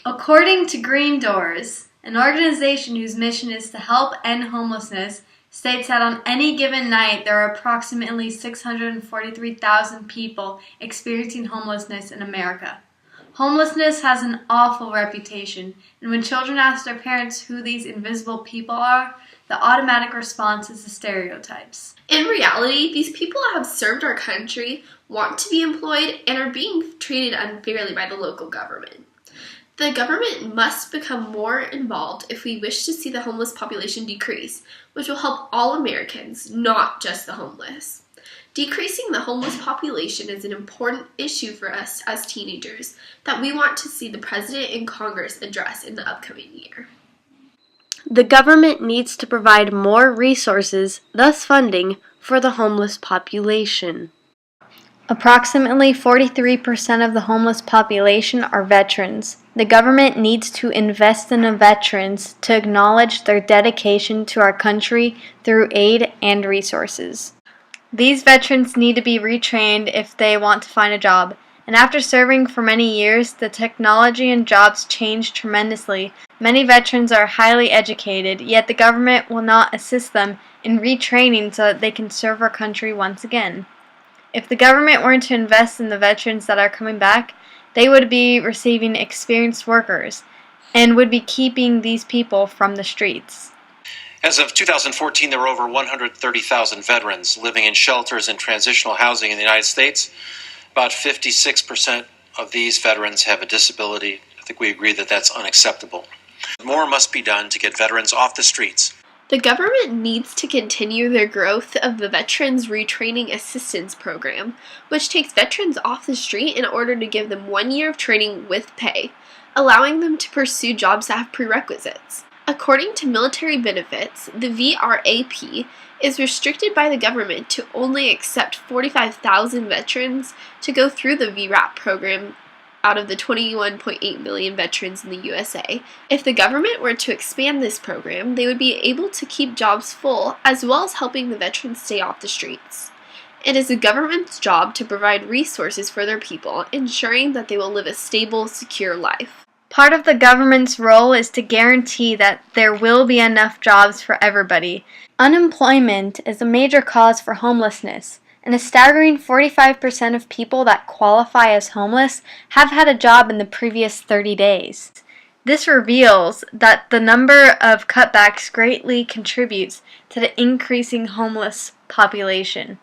According to Green Doors, an organization whose mission is to help end homelessness, states that on any given night there are approximately 643,000 people experiencing homelessness in America. Homelessness has an awful reputation, and when children ask their parents who these invisible people are, the automatic response is the stereotypes. In reality, these people have served our country, want to be employed, and are being treated unfairly by the local government. The government must become more involved if we wish to see the homeless population decrease, which will help all Americans, not just the homeless. Decreasing the homeless population is an important issue for us as teenagers that we want to see the President and Congress address in the upcoming year. The government needs to provide more resources, thus funding, for the homeless population. Approximately 43% of the homeless population are veterans. The government needs to invest in the veterans to acknowledge their dedication to our country through aid and resources. These veterans need to be retrained if they want to find a job, and after serving for many years, the technology and jobs change tremendously. Many veterans are highly educated, yet the government will not assist them in retraining so that they can serve our country once again. If the government were to invest in the veterans that are coming back, they would be receiving experienced workers and would be keeping these people from the streets. As of 2014, there were over 130,000 veterans living in shelters and transitional housing in the United States. About 56% of these veterans have a disability. I think we agree that that's unacceptable. More must be done to get veterans off the streets. The government needs to continue their growth of the Veterans Retraining Assistance Program, which takes veterans off the street in order to give them 1 year of training with pay, allowing them to pursue jobs that have prerequisites. According to military benefits, the VRAP is restricted by the government to only accept 45,000 veterans to go through the VRAP program out of the 21.8 million veterans in the USA. If the government were to expand this program, they would be able to keep jobs full as well as helping the veterans stay off the streets. It is the government's job to provide resources for their people, ensuring that they will live a stable, secure life. Part of the government's role is to guarantee that there will be enough jobs for everybody. Unemployment is a major cause for homelessness, and a staggering 45% of people that qualify as homeless have had a job in the previous 30 days. This reveals that the number of cutbacks greatly contributes to the increasing homeless population.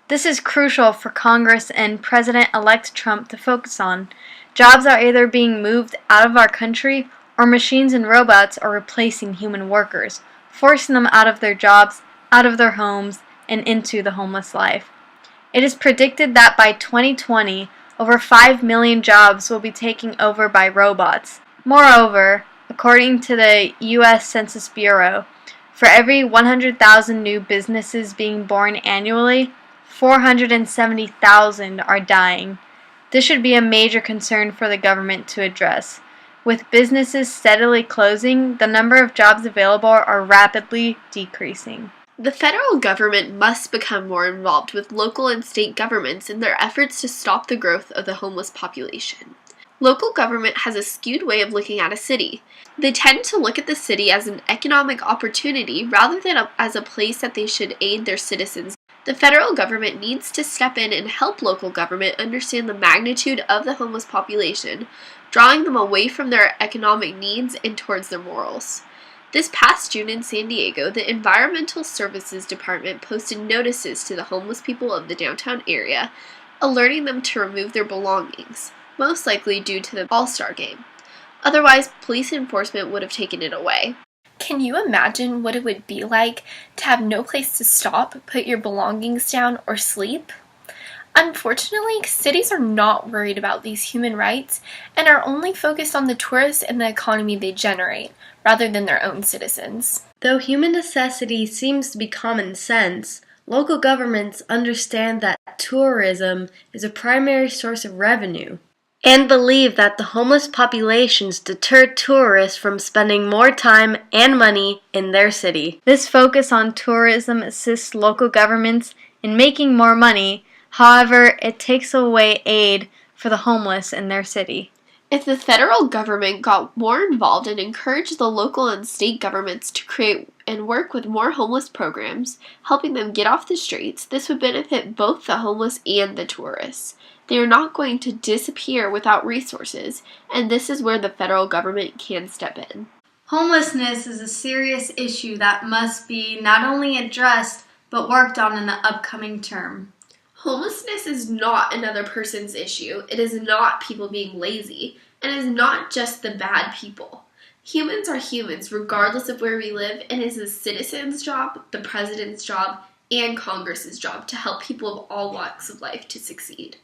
This is crucial for Congress and President-elect Trump to focus on. Jobs are either being moved out of our country or machines and robots are replacing human workers, forcing them out of their jobs, out of their homes, and into the homeless life. It is predicted that by 2020, over 5 million jobs will be taken over by robots. Moreover, according to the U.S. Census Bureau, for every 100,000 new businesses being born annually, 470,000 are dying. This should be a major concern for the government to address. With businesses steadily closing, the number of jobs available are rapidly decreasing. The federal government must become more involved with local and state governments in their efforts to stop the growth of the homeless population. Local government has a skewed way of looking at a city. They tend to look at the city as an economic opportunity rather than as a place that they should aid their citizens. The federal government needs to step in and help local government understand the magnitude of the homeless population, drawing them away from their economic needs and towards their morals. This past June in San Diego, the Environmental Services Department posted notices to the homeless people of the downtown area, alerting them to remove their belongings, most likely due to the All-Star game. Otherwise, police enforcement would have taken it away. Can you imagine what it would be like to have no place to stop, put your belongings down, or sleep? Unfortunately, cities are not worried about these human rights and are only focused on the tourists and the economy they generate, rather than their own citizens. Though human necessity seems to be common sense, local governments understand that tourism is a primary source of revenue, and believe that the homeless populations deter tourists from spending more time and money in their city. This focus on tourism assists local governments in making more money. However, it takes away aid for the homeless in their city. If the federal government got more involved and encouraged the local and state governments to create and work with more homeless programs, helping them get off the streets, this would benefit both the homeless and the tourists. They are not going to disappear without resources, and this is where the federal government can step in. Homelessness is a serious issue that must be not only addressed, but worked on in the upcoming term. Homelessness is not another person's issue. It is not people being lazy. And it is not just the bad people. Humans are humans regardless of where we live, and it is the citizen's job, the president's job, and Congress's job to help people of all walks of life to succeed.